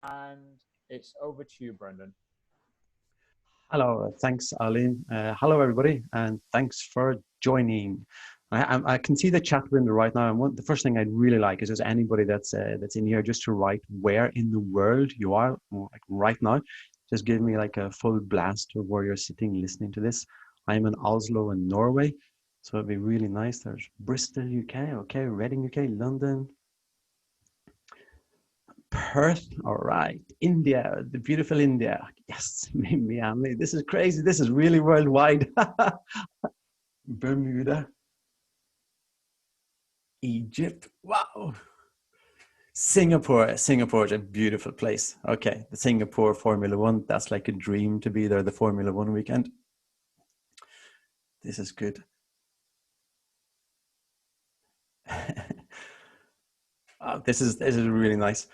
and it's over to you, Brendan. Hello, thanks, Aline. Hello, everybody, and thanks for joining. I can see the chat window right now, and the first thing I'd really like is just anybody that's in here just to write where in the world you are, like right now. Just give me like a full blast of where you're sitting listening to this. I'm in Oslo in Norway, so it'd be really nice. There's Bristol, UK, okay, Reading, UK, London, Perth, all right. India, the beautiful India. Yes, Miami. This is crazy. This is really worldwide. Bermuda, Egypt. Wow. Singapore. Singapore is a beautiful place. Okay, the Singapore Formula One. That's like a dream to be there, the Formula One weekend. This is good. This is really nice.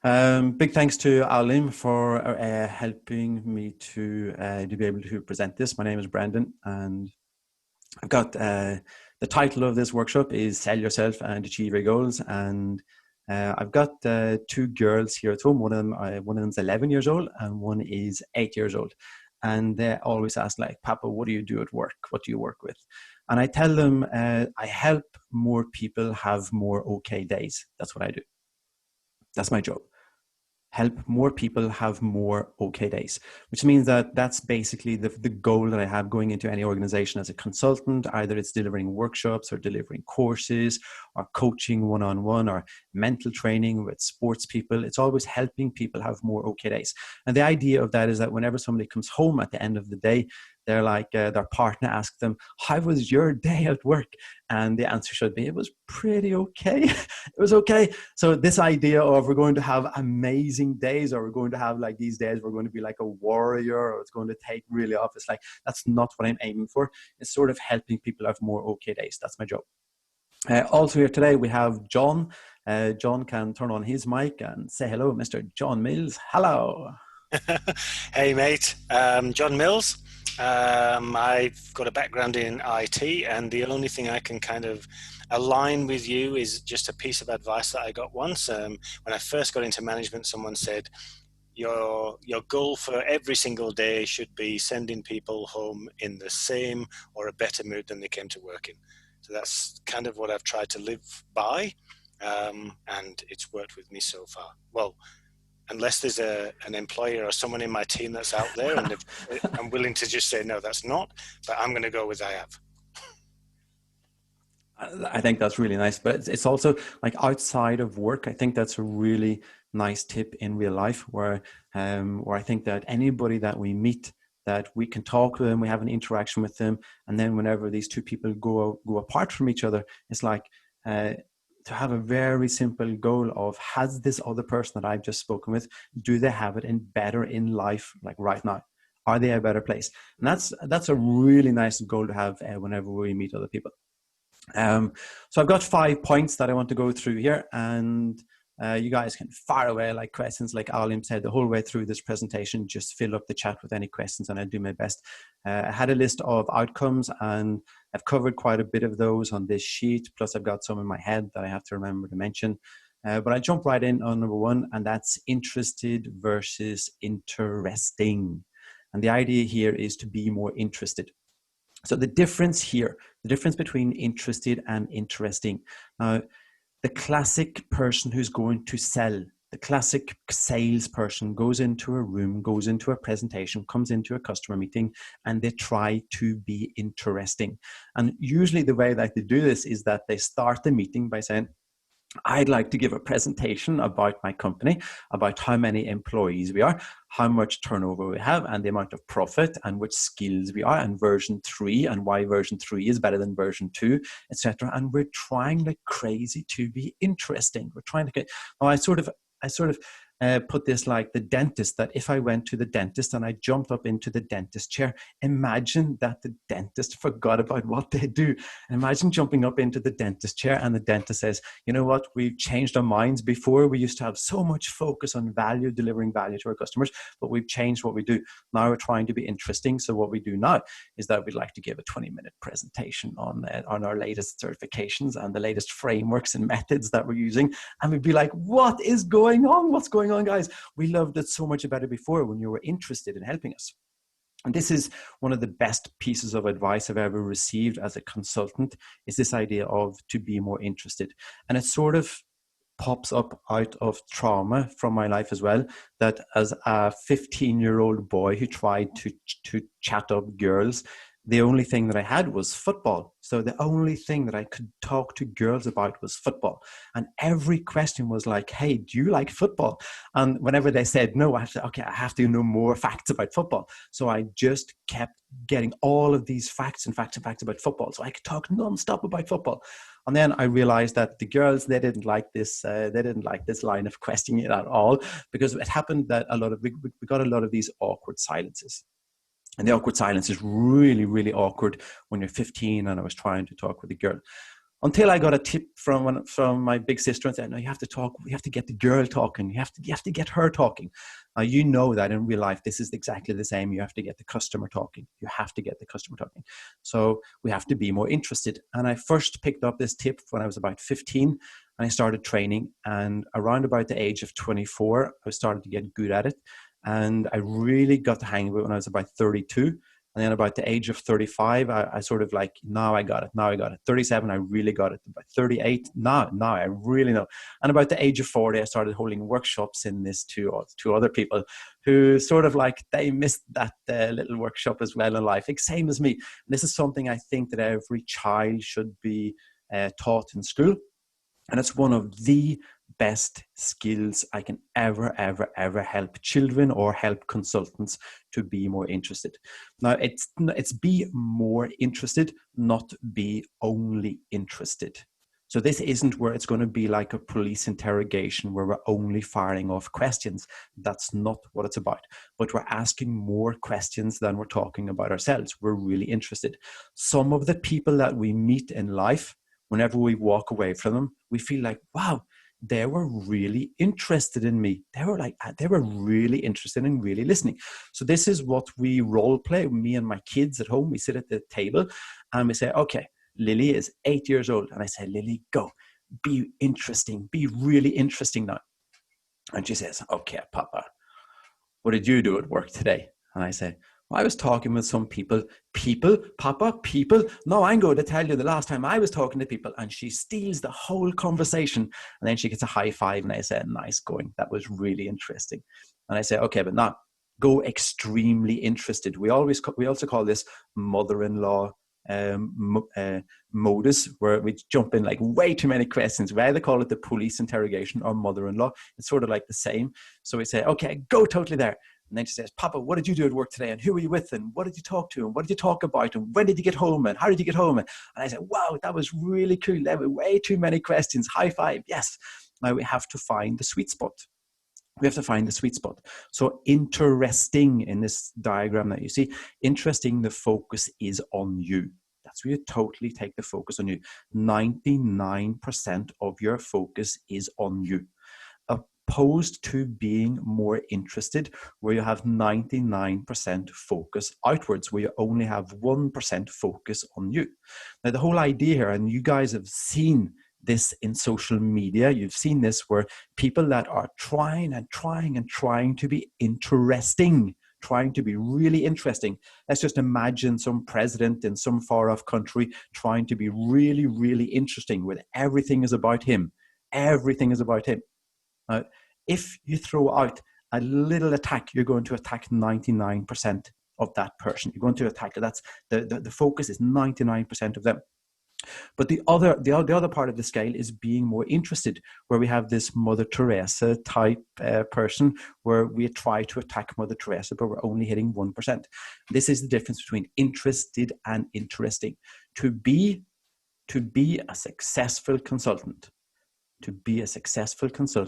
Big thanks to Alim for helping me to be able to present this. My name is Brandon, and I've got the title of this workshop is Sell Yourself and Achieve Your Goals. And I've got two girls here at home. One of them's 11 years old, and one is 8 years old. And they always ask, like, Papa, what do you do at work? What do you work with? And I tell them I help more people have more okay days. That's what I do. That's my job. Help more people have more okay days, which means that that's basically the goal that I have going into any organization as a consultant. Either it's delivering workshops or delivering courses or coaching one-on-one or mental training with sports people. It's always helping people have more okay days. And the idea of that is that whenever somebody comes home at the end of the day, they're like, their partner asks them, how was your day at work? And the answer should be, it was pretty okay. It was okay. So this idea of we're going to have amazing days, or we're going to have like these days, we're going to be like a warrior, or it's going to take really off. It's like, that's not what I'm aiming for. It's sort of helping people have more okay days. That's my job. Also here today, we have John. John can turn on his mic and say hello, Mr. John Mills. Hello. Hey, mate. John Mills. I've got a background in IT, and the only thing I can kind of align with you is just a piece of advice that I got once. When I first got into management, someone said, your goal for every single day should be sending people home in the same or a better mood than they came to work in. So that's kind of what I've tried to live by, and it's worked with me so far. Well, unless there's an employer or someone in my team that's out there, and I'm willing to just say, no, that's not, but I'm going to go with I have. I think that's really nice, but it's also like outside of work. I think that's a really nice tip in real life where I think that anybody that we meet, that we can talk to them, we have an interaction with them. And then whenever these two people go apart from each other, it's like, to have a very simple goal of, has this other person that I've just spoken with, do they have it better in life, like right now? Are they a better place? And that's a really nice goal to have whenever we meet other people. So I've got 5 points that I want to go through here, and you guys can fire away like questions, like Alim said, the whole way through this presentation. Just fill up the chat with any questions and I'll do my best. I had a list of outcomes, and I've covered quite a bit of those on this sheet, plus I've got some in my head that I have to remember to mention. But I jump right in on number 1, and that's interested versus interesting. And the idea here is to be more interested. So the difference here, the difference between interested and interesting. Now, the classic person who's going to sell, the classic salesperson goes into a room, goes into a presentation, comes into a customer meeting, and they try to be interesting. And usually the way that they do this is that they start the meeting by saying, I'd like to give a presentation about my company, about how many employees we are, how much turnover we have, and the amount of profit, and which skills we are, and version 3, and why version 3 is better than version 2, etc. And we're trying like crazy to be interesting. We're trying to get. Now, I sort of put this like the dentist, that if I went to the dentist and I jumped up into the dentist chair, imagine that the dentist forgot about what they do. And imagine jumping up into the dentist chair and the dentist says, you know what, we've changed our minds. Before we used to have so much focus on value, delivering value to our customers, but we've changed what we do. Now we're trying to be interesting. So what we do now is that we'd like to give a 20-minute presentation on our latest certifications and the latest frameworks and methods that we're using. And we'd be like, what is going on? What's going going on, guys? We loved it so much better before when you were interested in helping us. And this is one of the best pieces of advice I've ever received as a consultant, is this idea of to be more interested. And it sort of pops up out of trauma from my life as well, that as a 15-year-old boy who tried to chat up girls, the only thing that I had was football. So the only thing that I could talk to girls about was football. And every question was like, hey, do you like football? And whenever they said no, I said, okay, I have to know more facts about football. So I just kept getting all of these facts and facts and facts about football. So I could talk nonstop about football. And then I realized that the girls, they didn't like this line of questioning at all, because it happened that we got a lot of these awkward silences. And the awkward silence is really, really awkward when you're 15 and I was trying to talk with a girl. Until I got a tip from my big sister and said, no, you have to talk, you have to get the girl talking, you have to get her talking. You know that in real life, this is exactly the same. You have to get the customer talking. You have to get the customer talking. So we have to be more interested. And I first picked up this tip when I was about 15 and I started training. And around about the age of 24, I started to get good at it. And I really got the hang of it when I was about 32. And then about the age of 35, I sort of like, now I got it. 37, I really got it. About 38, now I really know. And about the age of 40, I started holding workshops in this to other people who sort of like, they missed that little workshop as well in life, like same as me. And this is something I think that every child should be taught in school. And it's one of the best skills I can ever help children or help consultants to be more interested. Now, it's be more interested, not be only interested. So this isn't where it's going to be like a police interrogation where we're only firing off questions. That's not what it's about. But we're asking more questions than we're talking about ourselves. We're really interested. Some of the people that we meet in life, whenever we walk away from them, we feel like, wow, they were really interested in me. They were really interested in really listening. So this is what we role play. Me and my kids at home, we sit at the table and we say, okay, Lily is 8 years old. And I say, Lily, go, be interesting, be really interesting now. And she says, okay, Papa, what did you do at work today? And I say, well, I was talking with some people. People, Papa, people. No, I'm going to tell you the last time I was talking to people. And she steals the whole conversation. And then she gets a high five. And I say, nice going. That was really interesting. And I say, okay, but now go extremely interested. We also call this mother-in-law modus, where we jump in like way too many questions. We either call it the police interrogation or mother-in-law. It's sort of like the same. So we say, okay, go totally there. And then she says, Papa, what did you do at work today? And who were you with? And what did you talk to? And what did you talk about? And when did you get home? And how did you get home? And I said, wow, that was really cool. There were way too many questions. High five. Yes. Now we have to find the sweet spot. We have to find the sweet spot. So interesting in this diagram that you see, interesting, the focus is on you. That's where you totally take the focus on you. 99% of your focus is on you. Opposed to being more interested, where you have 99% focus outwards, where you only have 1% focus on you. Now, the whole idea here, and you guys have seen this in social media, you've seen this where people that are trying to be interesting, trying to be really interesting. Let's just imagine some president in some far off country trying to be really, really interesting, where everything is about him. Everything is about him. Now, if you throw out a little attack, you're going to attack 99% of that person. You're going to attack, that's the focus is 99% of them. But the other part of the scale is being more interested, where we have this Mother Teresa type person, where we try to attack Mother Teresa, but we're only hitting 1%. This is the difference between interested and interesting. To be a successful consultant,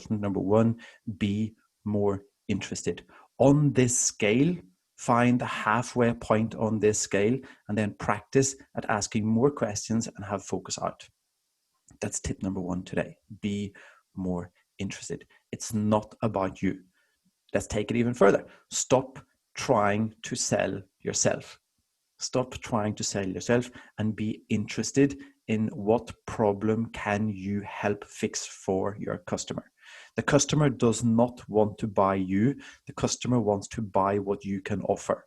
number one, be more interested. On this scale, find the halfway point on this scale, and then practice at asking more questions and have focus out. That's tip number one today. Be more interested. It's not about you. Let's take it even further. Stop trying to sell yourself. Stop trying to sell yourself and be interested in what problem can you help fix for your customer. The customer does not want to buy you. The customer wants to buy what you can offer.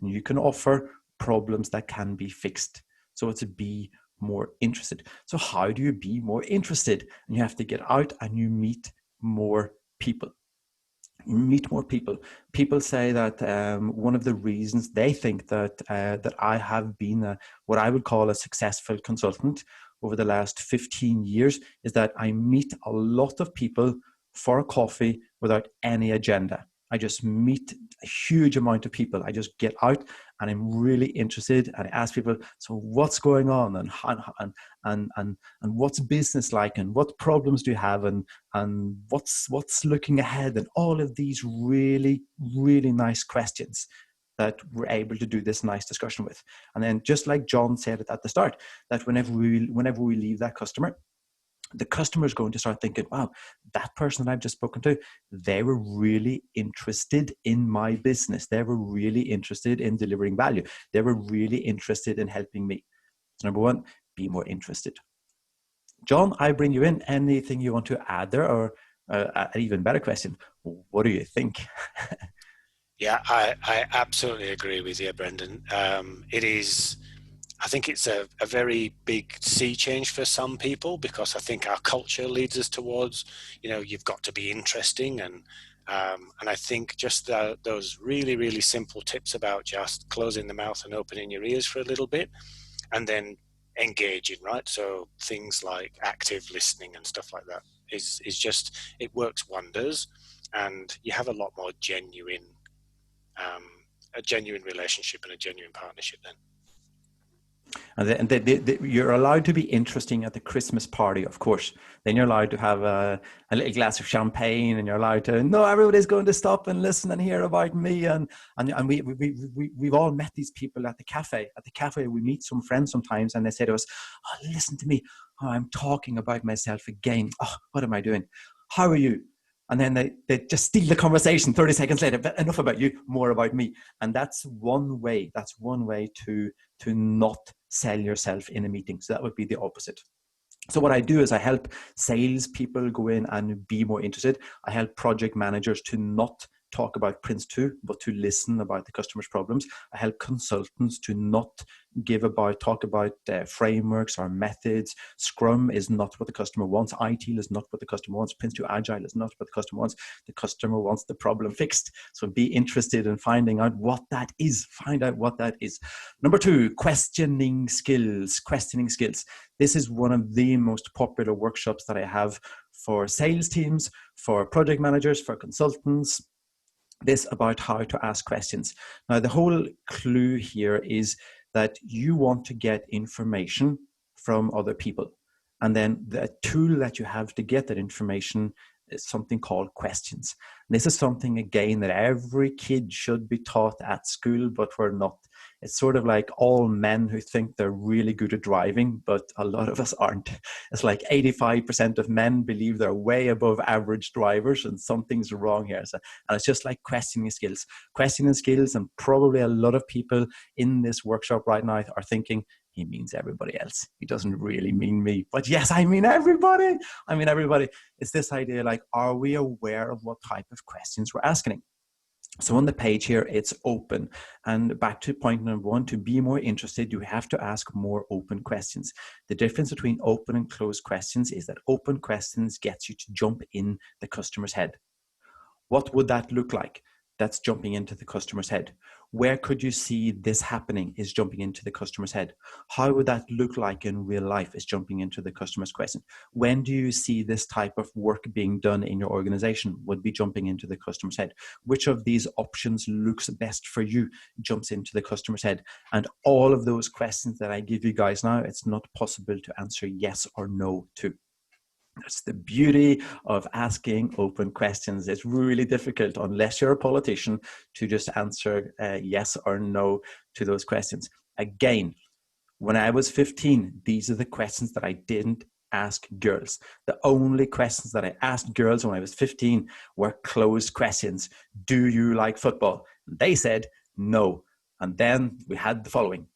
And you can offer problems that can be fixed. So it's be more interested. So how do you be more interested? And you have to get out and you meet more people. Meet more people. People say that one of the reasons they think that that I have been what I would call a successful consultant over the last 15 years is that I meet a lot of people for a coffee without any agenda. I just meet a huge amount of people. I just get out and I'm really interested, and I ask people, so what's going on, and what's business like, and what problems do you have, and what's looking ahead, and all of these really, really nice questions that we're able to do this nice discussion with. And then just like John said at the start, that whenever we leave that customer, the customer is going to start thinking, wow, that person that I've just spoken to, they were really interested in my business. They were really interested in delivering value. They were really interested in helping me. So number one, be more interested. John, I bring you in. Anything you want to add there, or an even better question, what do you think? Yeah, I absolutely agree with you, Brendan. I think it's a very big sea change for some people, because I think our culture leads us towards, you've got to be interesting. And I think just those really, really simple tips about just closing the mouth and opening your ears for a little bit, and then engaging, right? So things like active listening and stuff like that is just, it works wonders, and you have a lot more a genuine relationship and a genuine partnership then. And you're allowed to be interesting at the Christmas party, of course. Then you're allowed to have a little glass of champagne, and you're allowed to, no, everybody's going to stop and listen and hear about me. And we've all met these people at the cafe. At the cafe, we meet some friends sometimes, and they say to us, oh, listen to me. Oh, I'm talking about myself again. Oh, what am I doing? How are you? And then they just steal the conversation 30 seconds later. But enough about you, more about me. And that's one way to not sell yourself in a meeting. So that would be the opposite. So what I do is I help sales people go in and be more interested. I help project managers to not talk about Prince 2, but to listen about the customer's problems. I help consultants to not talk about frameworks or methods. Scrum is not what the customer wants. ITIL is not what the customer wants. Prince 2 Agile is not what the customer wants. The customer wants the problem fixed. So be interested in finding out what that is. Find out what that is. Number 2, questioning skills. Questioning skills. This is one of the most popular workshops that I have for sales teams, for project managers, for consultants. This about how to ask questions. Now, the whole clue here is that you want to get information from other people. And then the tool that you have to get that information is something called questions. And this is something, again, that every kid should be taught at school, but we're not. It's sort of like all men who think they're really good at driving, but a lot of us aren't. It's like 85% of men believe they're way above average drivers, and something's wrong here. And it's just like questioning skills. Questioning skills, and probably a lot of people in this workshop right now are thinking, he means everybody else. He doesn't really mean me. But yes, I mean everybody. I mean everybody. It's this idea like, are we aware of what type of questions we're asking? So on the page here, it's open. And back to point number 1, to be more interested, you have to ask more open questions. The difference between open and closed questions is that open questions gets you to jump in the customer's head. What would that look like? That's jumping into the customer's head. Where could you see this happening is jumping into the customer's head. How would that look like in real life is jumping into the customer's question. When do you see this type of work being done in your organization would be jumping into the customer's head. Which of these options looks best for you jumps into the customer's head. And all of those questions that I give you guys now, it's not possible to answer yes or no to. That's the beauty of asking open questions. It's really difficult, unless you're a politician, to just answer yes or no to those questions. Again, when I was 15, these are the questions that I didn't ask girls. The only questions that I asked girls when I was 15 were closed questions. Do you like football? And they said no. And then we had the following.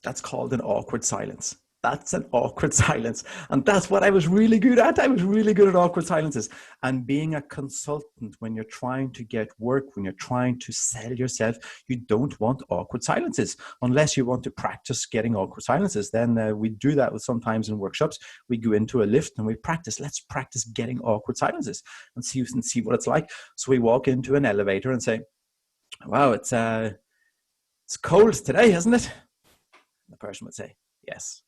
That's called an awkward silence. That's an awkward silence. And that's what I was really good at. I was really good at awkward silences. And being a consultant, when you're trying to get work, when you're trying to sell yourself, you don't want awkward silences unless you want to practice getting awkward silences. Then we do that with sometimes in workshops. We go into a lift and we practice. Let's practice getting awkward silences and see what it's like. So we walk into an elevator and say, wow, it's cold today, isn't it? The person would say, yes.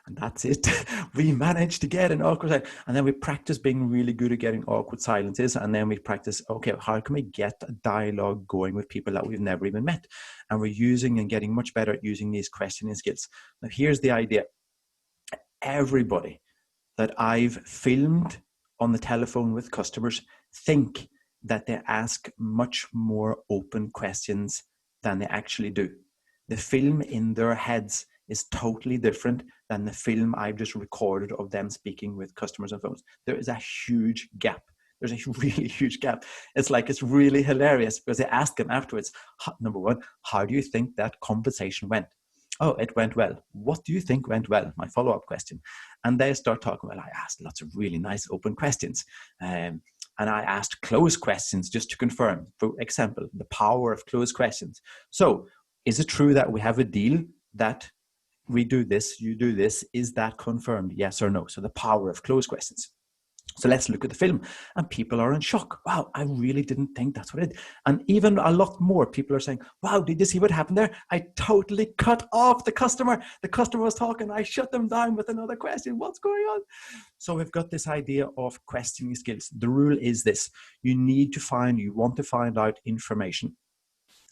And that's it. We managed to get an awkward silence. And then we practice being really good at getting awkward silences. And then we practice, okay, how can we get a dialogue going with people that we've never even met? And we're using and getting much better at using these questioning skills. Now, here's the idea. Everybody that I've filmed on the telephone with customers think that they ask much more open questions than they actually do. The film in their heads is totally different than the film I've just recorded of them speaking with customers on phones. There is a huge gap. There's a really huge gap. It's really hilarious because they ask them afterwards, number one, how do you think that conversation went? Oh, it went well. What do you think went well? My follow-up question. And they start talking, well, I asked lots of really nice open questions. And I asked closed questions just to confirm. For example, the power of closed questions. So is it true that we have a deal that we do this, you do this? Is that confirmed? Yes or no? So the power of closed questions. So let's look at the film. And people are in shock. Wow, I really didn't think that's what it did. And even a lot more people are saying, wow, did you see what happened there? I totally cut off the customer. The customer was talking. I shut them down with another question. What's going on? So we've got this idea of questioning skills. The rule is this. You want to find out information.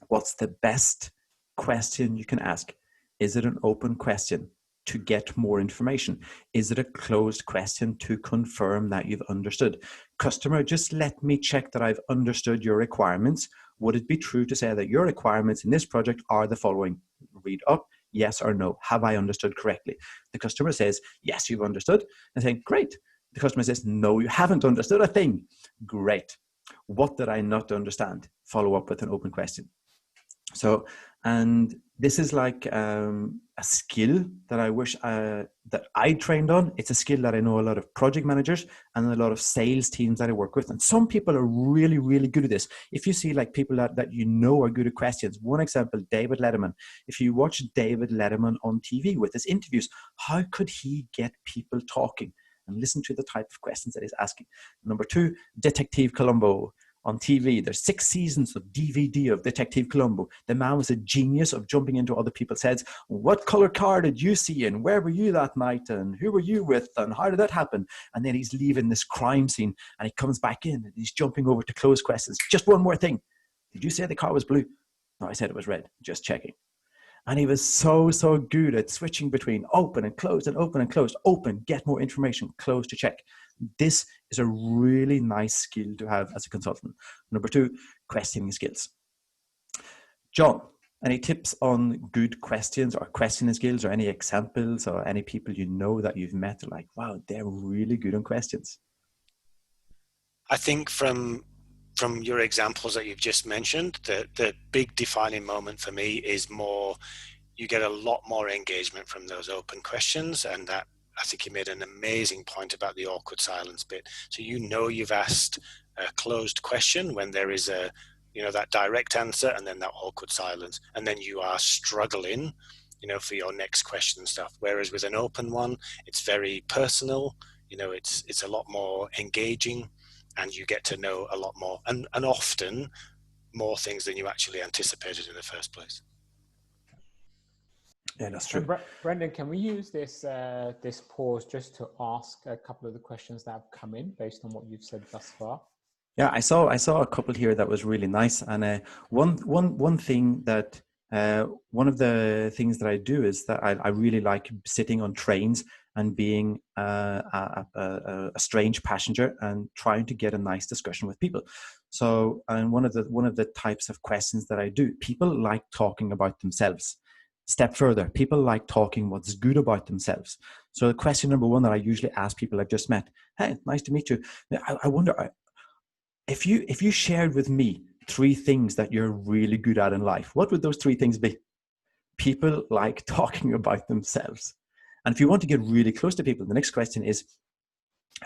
What's the best question you can ask? Is it an open question to get more information? Is it a closed question to confirm that you've understood? Customer, just let me check that I've understood your requirements. Would it be true to say that your requirements in this project are the following? Read up, yes or no. Have I understood correctly? The customer says, yes, you've understood. I think, great. The customer says, no, you haven't understood a thing. Great. What did I not understand? Follow up with an open question. So, and this is like a skill that I wish that I trained on. It's a skill that I know a lot of project managers and a lot of sales teams that I work with. And some people are really, really good at this. If you see like people that you know are good at questions, one example, David Letterman. If you watch David Letterman on TV with his interviews, how could he get people talking? And listen to the type of questions that he's asking. Number two, Detective Columbo. On TV, there's 6 seasons of DVD of Detective Columbo. The man was a genius of jumping into other people's heads. What color car did you see in? Where were you that night? And who were you with? And how did that happen? And then he's leaving this crime scene and he comes back in and he's jumping over to close questions. Just one more thing. Did you say the car was blue? No, I said it was red. Just checking. And he was so good at switching between open and closed and open and closed. Open, get more information, close to check. This is a really nice skill to have as a consultant. Number two, questioning skills. John, any tips on good questions or questioning skills, or any examples or any people you know that you've met like, wow, they're really good on questions? I think from your examples that you've just mentioned, the big defining moment for me is more, you get a lot more engagement from those open questions. And that, I think you made an amazing point about the awkward silence bit. So you've asked a closed question when there is that direct answer and then that awkward silence, and then you are struggling for your next question and stuff. Whereas with an open one, it's very personal, it's a lot more engaging, and you get to know a lot more and often more things than you actually anticipated in the first place. Yeah, that's true. Brendan, can we use this pause just to ask a couple of the questions that have come in based on what you've said thus far? Yeah, I saw a couple here that was really nice. And one thing that one of the things that I do is that I really like sitting on trains and being a strange passenger and trying to get a nice discussion with people. So, and one of the types of questions that I do, people like talking about themselves. Step further, people like talking what's good about themselves. So question number one that I usually ask people I've just met, hey, nice to meet you. I wonder if you shared with me 3 things that you're really good at in life, what would those 3 things be? people like talking about themselves. And if you want to get really close to people, the next question is,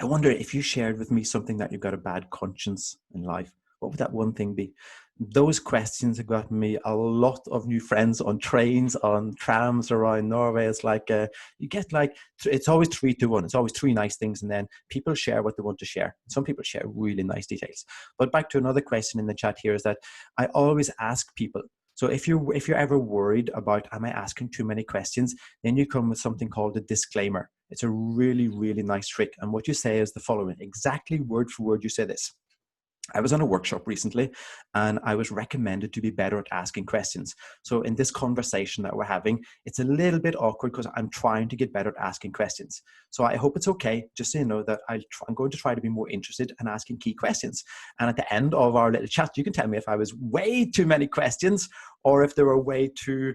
I wonder if you shared with me something that you've got a bad conscience in life, what would that one thing be? Those questions have gotten me a lot of new friends on trains, on trams around Norway. It's like, you get like, it's always 3 to 1. It's always 3 nice things. And then people share what they want to share. Some people share really nice details. But back to another question in the chat here is that I always ask people, so if you're ever worried about, am I asking too many questions, then you come with something called a disclaimer. It's a really, really nice trick. And what you say is the following, exactly word for word, you say this. I was on a workshop recently and I was recommended to be better at asking questions. So in this conversation that we're having, it's a little bit awkward because I'm trying to get better at asking questions. So I hope it's okay, just so you know that I'm going to try to be more interested in asking key questions. And at the end of our little chat, you can tell me if I was way too many questions or if there were way too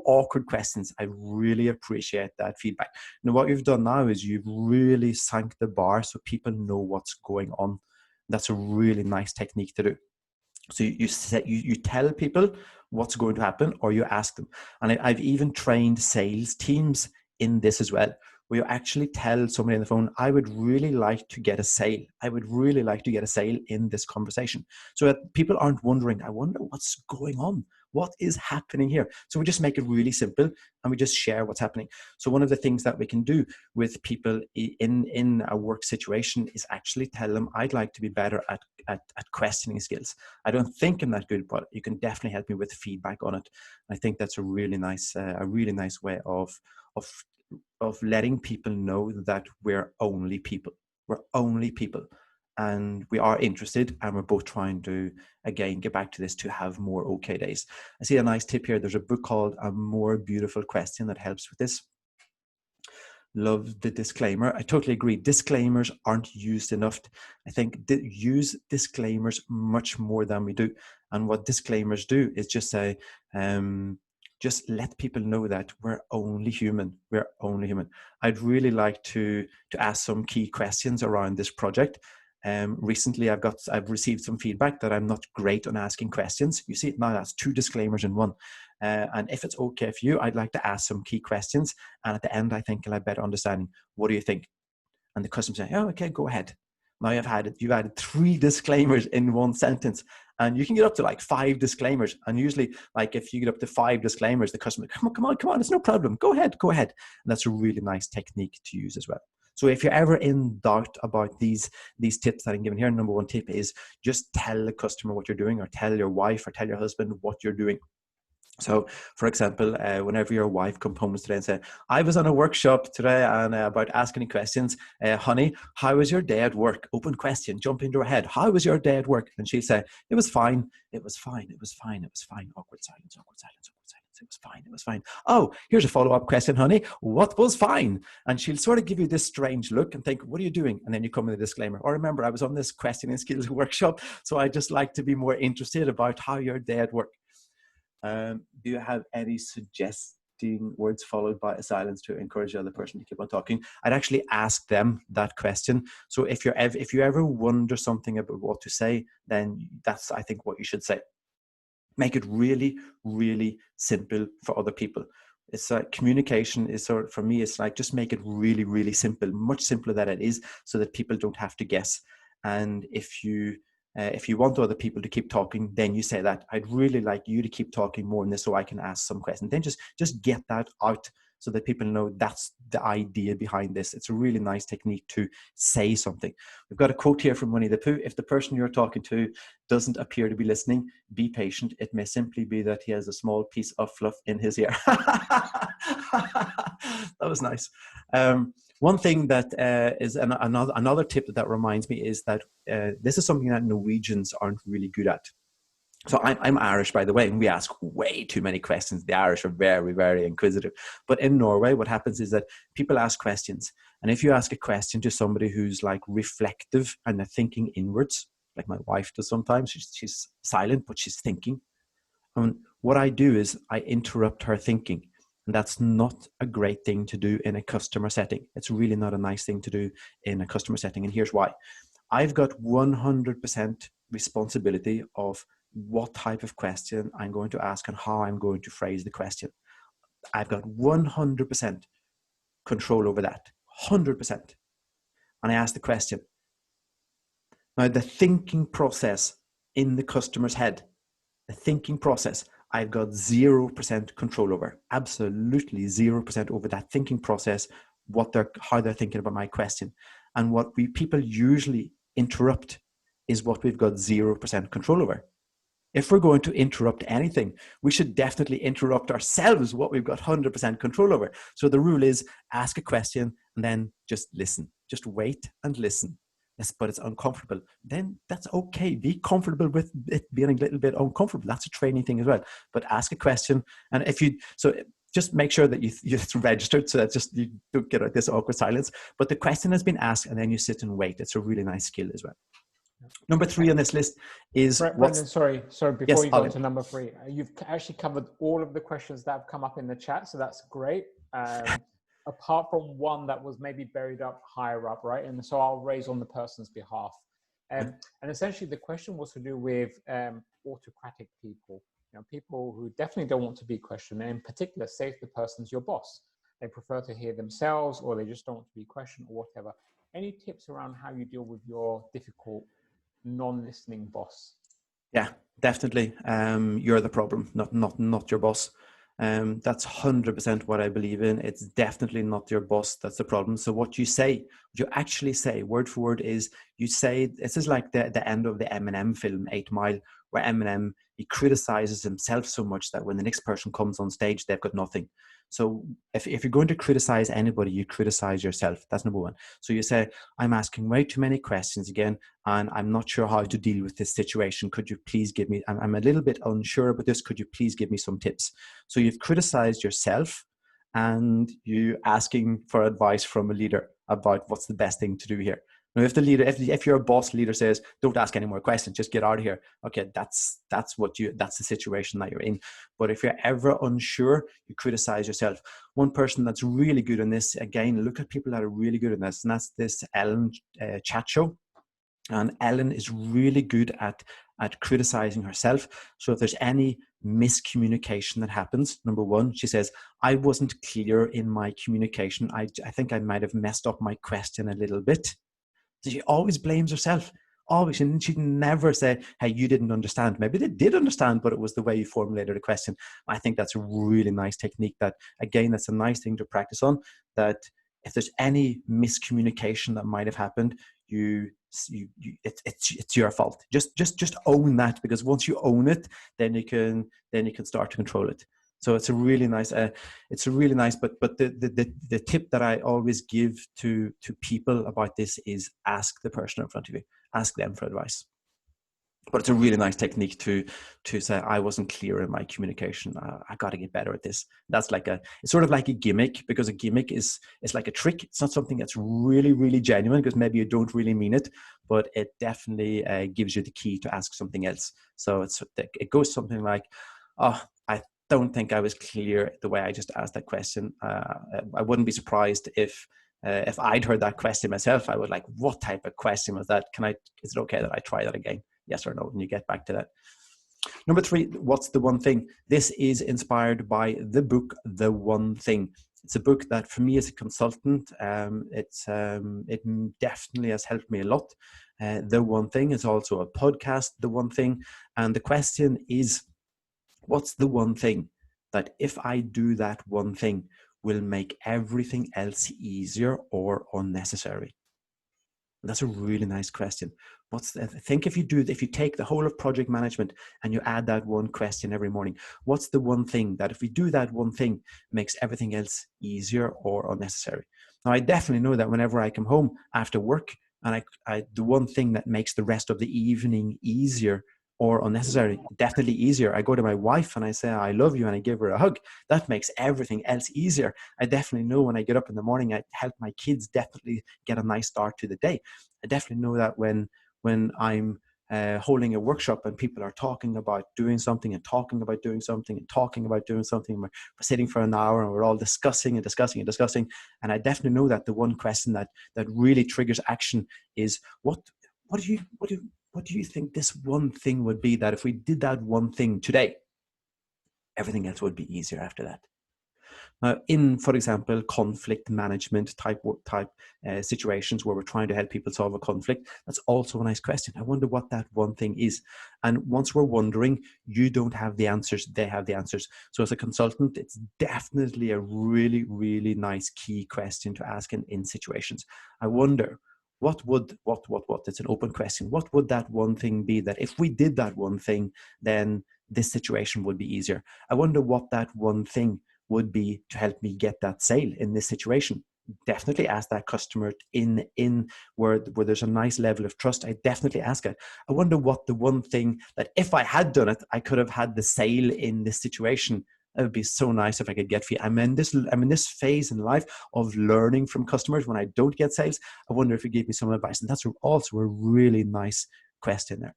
awkward questions. I really appreciate that feedback. Now, what you've done now is you've really sunk the bar so people know what's going on. That's a really nice technique to do. So you tell people what's going to happen, or you ask them. And I've even trained sales teams in this as well, where you actually tell somebody on the phone, I would really like to get a sale. I would really like to get a sale in this conversation. So that people aren't wondering, I wonder what's going on. What is happening here? So we just make it really simple and we just share what's happening. So one of the things that we can do with people in a work situation is actually tell them, I'd like to be better at questioning skills. I don't think I'm that good, but you can definitely help me with feedback on it. I think that's a really nice way of letting people know that we're only people. We're only people. And we are interested, and we're both trying to, again, get back to this to have more okay days. I see a nice tip here. There's a book called A More Beautiful Question that helps with this. Love the disclaimer. I totally agree. Disclaimers aren't used enough. I think use disclaimers much more than we do. And what disclaimers do is just say, just let people know that we're only human. We're only human. I'd really like to ask some key questions around this project. Recently, I've received some feedback that I'm not great on asking questions. You see, now that's 2 disclaimers in one. And if it's okay for you, I'd like to ask some key questions. And at the end, I think I'll have better understanding. What do you think? And the customer say, oh, okay, go ahead. Now you've added 3 disclaimers in one sentence. And you can get up to like 5 disclaimers. And usually, like if you get up to 5 disclaimers, the customer, come on, it's no problem. Go ahead. And that's a really nice technique to use as well. So if you're ever in doubt about these tips that I'm giving here, number 1 tip is just tell the customer what you're doing, or tell your wife or tell your husband what you're doing. So, for example, whenever your wife comes home today and say, I was on a workshop today and about asking questions, honey, how was your day at work? Open question, jump into her head. How was your day at work? And she'll say, it was fine. It was fine. It was fine. It was fine. Awkward silence, awkward silence, awkward silence. It was fine. It was fine. Oh, here's a follow-up question, honey. What was fine? And she'll sort of give you this strange look and think, what are you doing? And then you come with a disclaimer. Or remember, I was on this questioning skills workshop, so I just like to be more interested about how your day at work. Do you have any suggesting words followed by a silence to encourage the other person to keep on talking? I'd actually ask them that question. So if you ever wonder something about what to say, then that's, I think, what you should say. Make it really, really simple for other people. It's like communication is sort of, for me, it's like just make it really, really simple, much simpler than it is, so that people don't have to guess. And if you want other people to keep talking, then you say that I'd really like you to keep talking more on this so I can ask some questions. Then just get that out so that people know that's the idea behind this. It's a really nice technique to say something. We've got a quote here from Winnie the Pooh. If the person you're talking to doesn't appear to be listening, be patient. It may simply be that he has a small piece of fluff in his ear. That was nice. One thing that is another tip that reminds me is that this is something that Norwegians aren't really good at. So I'm Irish, by the way, and we ask way too many questions. The Irish are very, very inquisitive. But in Norway, what happens is that people ask questions. And if you ask a question to somebody who's like reflective and they're thinking inwards, like my wife does sometimes, she's silent, but she's thinking. And what I do is I interrupt her thinking. And that's not a great thing to do in a customer setting. It's really not a nice thing to do in a customer setting. And here's why. I've got 100% responsibility of what type of question I'm going to ask and how I'm going to phrase the question. I've got 100% control over that, 100%. And I ask the question. Now, the thinking process in the customer's head, the thinking process, I've got 0% control over, absolutely 0% over that thinking process, how they're thinking about my question. And what people usually interrupt is what we've got 0% control over. If we're going to interrupt anything, we should definitely interrupt ourselves, what we've got 100% control over. So the rule is ask a question and then just listen. Just wait and listen. Yes, but it's uncomfortable. Then that's okay. Be comfortable with it being a little bit uncomfortable. That's a training thing as well. But ask a question. And just make sure that you're registered so that just you don't get this awkward silence. But the question has been asked and then you sit and wait. It's a really nice skill as well. Number 3 on this list is Brendan, sorry, before yes, you go on to number 3, you've actually covered all of the questions that have come up in the chat, so that's great. Apart from one that was maybe buried up higher up, right? And so I'll raise on the person's behalf. And essentially the question was to do with autocratic people, people who definitely don't want to be questioned. And in particular, say if the person's your boss, they prefer to hear themselves or they just don't want to be questioned or whatever. Any tips around how you deal with your difficult non-listening boss? Yeah, definitely. You're the problem, not your boss. That's 100% what I believe in. It's definitely not your boss that's the problem. So what you actually say, word for word, is you say, this is like the end of the Eminem film, 8 Mile, where Eminem, he criticizes himself so much that when the next person comes on stage, they've got nothing. So if you're going to criticize anybody, you criticize yourself. That's number 1. So you say, I'm asking way too many questions again, and I'm not sure how to deal with this situation. Could you please give me, I'm a little bit unsure about this. Could you please give me some tips? So you've criticized yourself and you asking for advice from a leader about what's the best thing to do here. Now, if the leader, if your boss leader says, don't ask any more questions, just get out of here. Okay, that's the situation that you're in. But if you're ever unsure, you criticize yourself. One person that's really good in this, again, look at people that are really good in this, and that's this Ellen chat show. And Ellen is really good at criticizing herself. So if there's any miscommunication that happens, number 1, she says, I wasn't clear in my communication. I think I might have messed up my question a little bit. So she always blames herself. Always. And she'd never say, hey, you didn't understand. Maybe they did understand, but it was the way you formulated a question. I think that's a really nice technique that, again, that's a nice thing to practice on, that if there's any miscommunication that might have happened, it's your fault. Just own that, because once you own it, then you can start to control it. So it's a really nice, but the tip that I always give to people about this is ask the person in front of you, ask them for advice. But it's a really nice technique to say, I wasn't clear in my communication. I got to get better at this. That's it's sort of like a gimmick, because a gimmick is like a trick. It's not something that's really, really genuine, because maybe you don't really mean it, but it definitely gives you the key to ask something else. So it goes something like, oh, I don't think I was clear the way I just asked that question. I wouldn't be surprised if I'd heard that question myself. I would like, what type of question was that? Is it okay that I try that again? Yes or no? And you get back to that. Number 3, what's the one thing? This is inspired by the book, The One Thing. It's a book that for me as a consultant, it definitely has helped me a lot. The One Thing is also a podcast, The One Thing. And the question is, what's the one thing that if I do that one thing will make everything else easier or unnecessary? And that's a really nice question. Think if you take the whole of project management and you add that one question every morning, what's the one thing that if we do that one thing makes everything else easier or unnecessary? Now, I definitely know that whenever I come home after work and the one thing that makes the rest of the evening easier or unnecessary, definitely easier. I go to my wife and I say, I love you, and I give her a hug. That makes everything else easier. I definitely know when I get up in the morning, I help my kids definitely get a nice start to the day. I definitely know that when I'm holding a workshop and people are talking about doing something and talking about doing something and talking about doing something, we're sitting for an hour and we're all discussing and discussing and discussing. And I definitely know that the one question that really triggers action is, what do you think this one thing would be that if we did that one thing today, everything else would be easier after that? In, for example, conflict management type situations where we're trying to help people solve a conflict, that's also a nice question. I wonder what that one thing is. And once we're wondering, you don't have the answers, they have the answers. So as a consultant, it's definitely a really, really nice key question to ask in situations. I wonder, what, it's an open question. What would that one thing be that if we did that one thing, then this situation would be easier? I wonder what that one thing would be to help me get that sale in this situation. Definitely ask that customer in where there's a nice level of trust. I definitely ask it. I wonder what the one thing that if I had done it, I could have had the sale in this situation. It would be so nice if I could get fee. I'm in this phase in life of learning from customers when I don't get sales. I wonder if you gave me some advice. And that's also a really nice question there.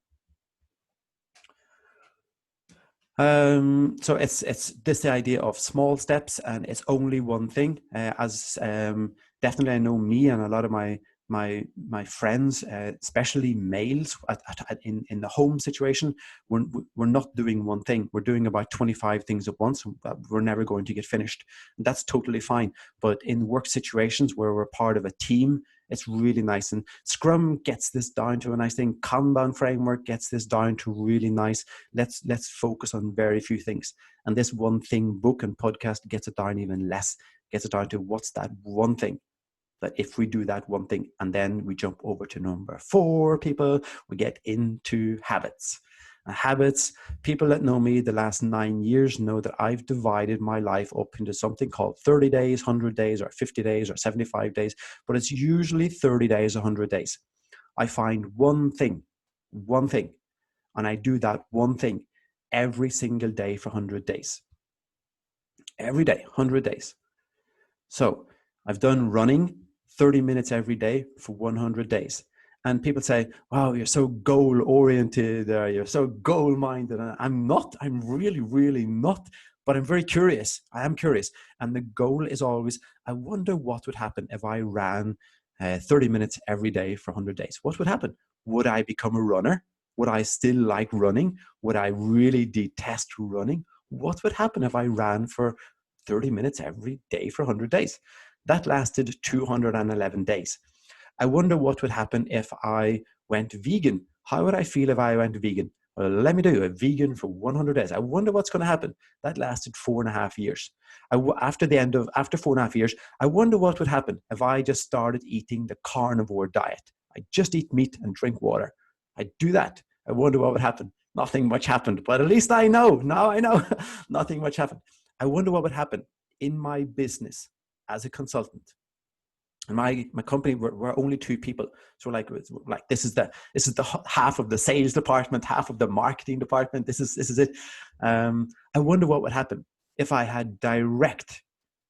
So it's this idea of small steps, and it's only one thing. Definitely, I know me and a lot of my friends, especially males, in the home situation, we're not doing one thing. We're doing about 25 things at once. We're never going to get finished. That's totally fine. But in work situations where we're part of a team, it's really nice. And Scrum gets this down to a nice thing. Kanban framework gets this down to really nice. Let's focus on very few things. And this one thing book and podcast gets it down even less. Gets it down to what's that one thing that if we do that one thing, and then we jump over to number 4, people, we get into habits. Habits, people that know me the last 9 years know that I've divided my life up into something called 30 days, 100 days, or 50 days, or 75 days, but it's usually 30 days, 100 days. I find one thing, and I do that one thing every single day for 100 days. Every day, 100 days. So I've done running 30 minutes every day for 100 days. And people say, wow, you're so goal oriented, you're so goal minded. And I'm not, I'm really, really not, but I'm very curious. I am curious. And the goal is always, I wonder what would happen if I ran 30 minutes every day for 100 days. What would happen? Would I become a runner? Would I still like running? Would I really detest running? What would happen if I ran for 30 minutes every day for 100 days? That lasted 211 days. I wonder what would happen if I went vegan. How would I feel if I went vegan? Well, let me do a vegan for 100 days. I wonder what's going to happen. That lasted 4.5 years. After 4.5 years, I wonder what would happen if I just started eating the carnivore diet. I just eat meat and drink water. I do that. I wonder what would happen. Nothing much happened, but at least I know. Now I know. Nothing much happened. I wonder what would happen in my business as a consultant. And my company, we're only 2 people. So like this is the half of the sales department, half of the marketing department. This is it. I wonder what would happen if I had direct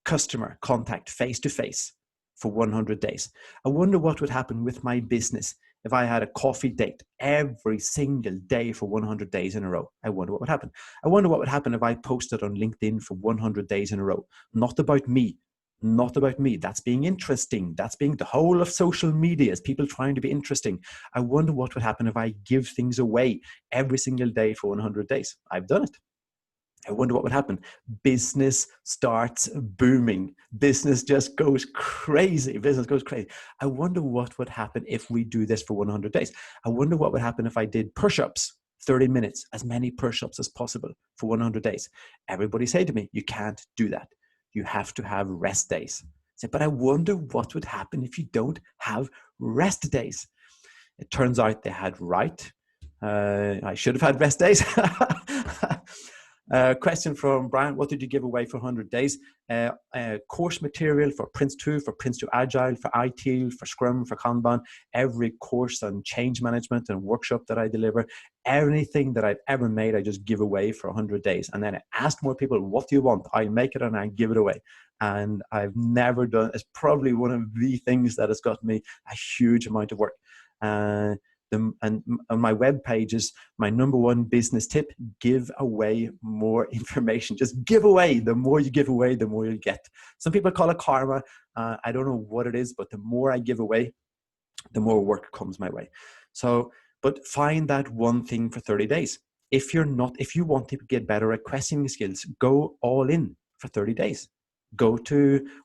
customer contact face to face for 100 days. I wonder what would happen with my business if I had a coffee date every single day for 100 days in a row. I wonder what would happen. I wonder what would happen if I posted on LinkedIn for 100 days in a row. Not about me. That's being interesting. That's being the whole of social media is people trying to be interesting. I wonder what would happen if I give things away every single day for 100 days. I've done it. I wonder what would happen. Business starts booming. Business just goes crazy. Business goes crazy. I wonder what would happen if we do this for 100 days. I wonder what would happen if I did push-ups, 30 minutes, as many push-ups as possible for 100 days. Everybody say to me, you can't do that. You have to have rest days. I said, but I wonder what would happen if you don't have rest days. It turns out they had right. I should have had rest days. Question from Brian, what did you give away for 100 days? Course material for Prince 2, for Prince 2 Agile, for ITIL, for Scrum, for Kanban, every course on change management and workshop that I deliver, anything that I've ever made, I just give away for 100 days. And then I asked more people, what do you want? I make it and I give it away. And I've never done, it's probably one of the things that has got me a huge amount of work. And on my web pages, my number 1 business tip, give away more information. Just give away. The more you give away, the more you get. Some people call it karma. I don't know what it is, but the more I give away, the more work comes my way. So, but find that one thing for 30 days. If you want to get better at questioning skills, go all in for 30 days.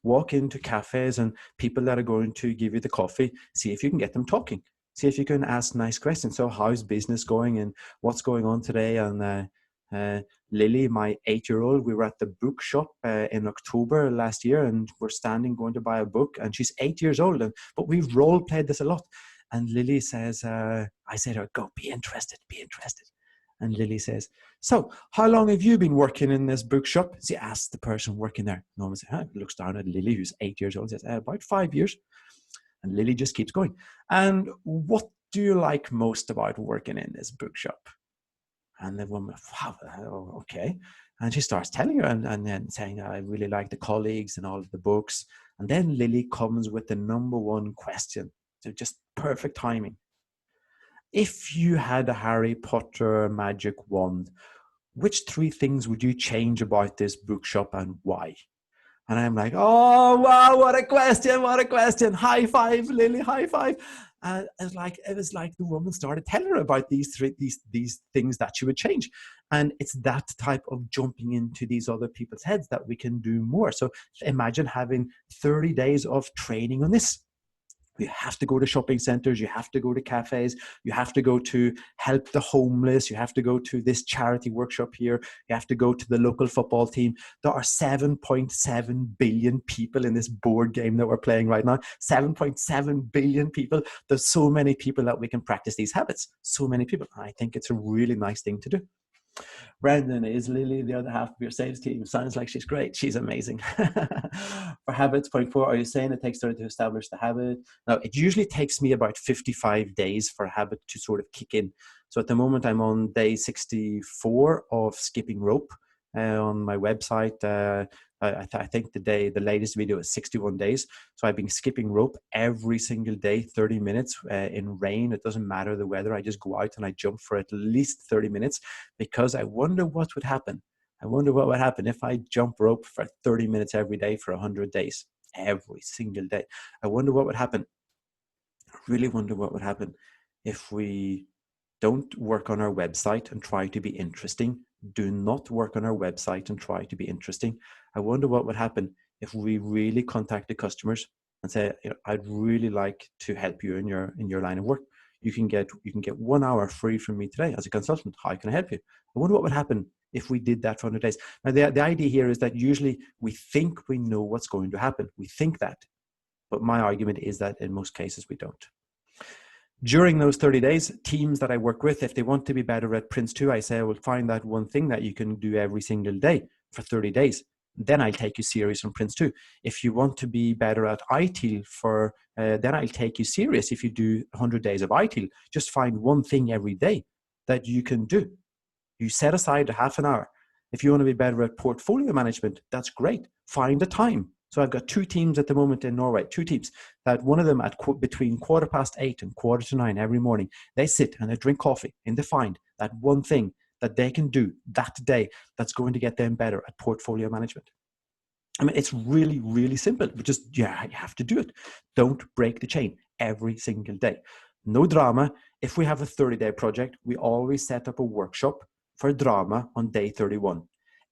walk into cafes and people that are going to give you the coffee, see if you can get them talking. See if you can ask nice questions. So how's business going and what's going on today? And Lily, my 8-year-old, we were at the bookshop in October last year, and we're standing going to buy a book, and she's 8 years old, but we've role played this a lot. And Lily says, I said to her, go, be interested. And Lily says, so how long have you been working in this bookshop? She asks the person working there. No one says, looks down at Lily, who's 8 years old, says, about 5 years. And Lily just keeps going. And what do you like most about working in this bookshop? And the woman, wow, okay. And she starts telling her and then saying, I really like the colleagues and all of the books. And then Lily comes with the number one question. So just perfect timing. If you had a Harry Potter magic wand, which 3 things would you change about this bookshop and why? And I'm like, oh, wow, what a question. High five, Lily, high five. It was like the woman started telling her about these things that she would change. And it's that type of jumping into these other people's heads that we can do more. So imagine having 30 days of training on this. You have to go to shopping centers, you have to go to cafes, you have to go to help the homeless, you have to go to this charity workshop here, you have to go to the local football team. There are 7.7 billion people in this board game that we're playing right now. 7.7 billion people. There's so many people that we can practice these habits. So many people. I think it's a really nice thing to do. Brandon, is Lily the other half of your sales team? Sounds like she's great. She's amazing. For habits, point 4, are you saying it takes 30 to establish the habit? Now, it usually takes me about 55 days for a habit to sort of kick in. So at the moment, I'm on day 64 of skipping rope on my website. I think the latest video is 61 days. So I've been skipping rope every single day, 30 minutes in rain. It doesn't matter the weather. I just go out and I jump for at least 30 minutes because I wonder what would happen. I wonder what would happen if I jump rope for 30 minutes every day for 100 days, every single day. I wonder what would happen. I really wonder what would happen if we don't work on our website and try to be interesting. Do not work on our website and try to be interesting. I wonder what would happen if we really contact the customers and say, I'd really like to help you in your line of work. You can get 1 hour free from me today as a consultant. How can I help you? I wonder what would happen if we did that for 100 days. Now, the idea here is that usually we think we know what's going to happen. We think that. But my argument is that in most cases we don't. During those 30 days, teams that I work with, if they want to be better at Prince 2, I say, I will find that one thing that you can do every single day for 30 days. Then I'll take you serious on Prince 2. If you want to be better at ITIL, then I'll take you serious. If you do 100 days of ITIL, just find one thing every day that you can do. You set aside a half an hour. If you want to be better at portfolio management, that's great. Find a time. So I've got 2 teams at the moment in Norway, 2 teams, that one of them at between 8:15 and 8:45 every morning, they sit and they drink coffee and they find that one thing that they can do that day that's going to get them better at portfolio management. I mean, it's really, really simple. But just, you have to do it. Don't break the chain every single day. No drama. If we have a 30-day project, we always set up a workshop for drama on day 31.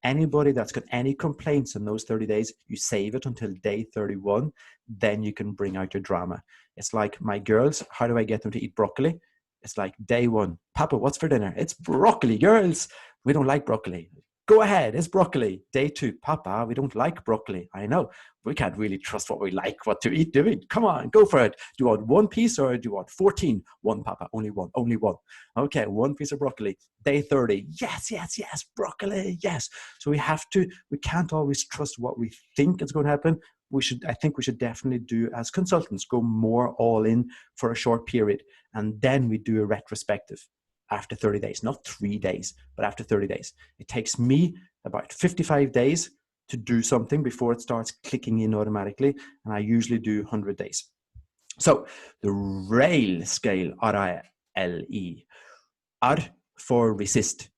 Anybody that's got any complaints in those 30 days, you save it until day 31. Then you can bring out your drama. It's like my girls, how do I get them to eat broccoli? It's like day 1, Papa, what's for dinner? It's broccoli. Girls, we don't like broccoli. Go ahead, it's broccoli. Day 2, Papa, we don't like broccoli. I know. We can't really trust what we like, what to eat, do we? Come on, go for it. Do you want 1 piece or do you want 14? 1, Papa, only 1, only 1. Okay, 1 piece of broccoli. Day 30, yes, broccoli, yes. So we can't always trust what we think is going to happen. I think we should definitely do, as consultants, go more all in for a short period. And then we do a retrospective after 30 days, not 3 days, but after 30 days. It takes me about 55 days to do something before it starts clicking in automatically. And I usually do 100 days. So the RAIL scale, R-I-L-E, R for resist.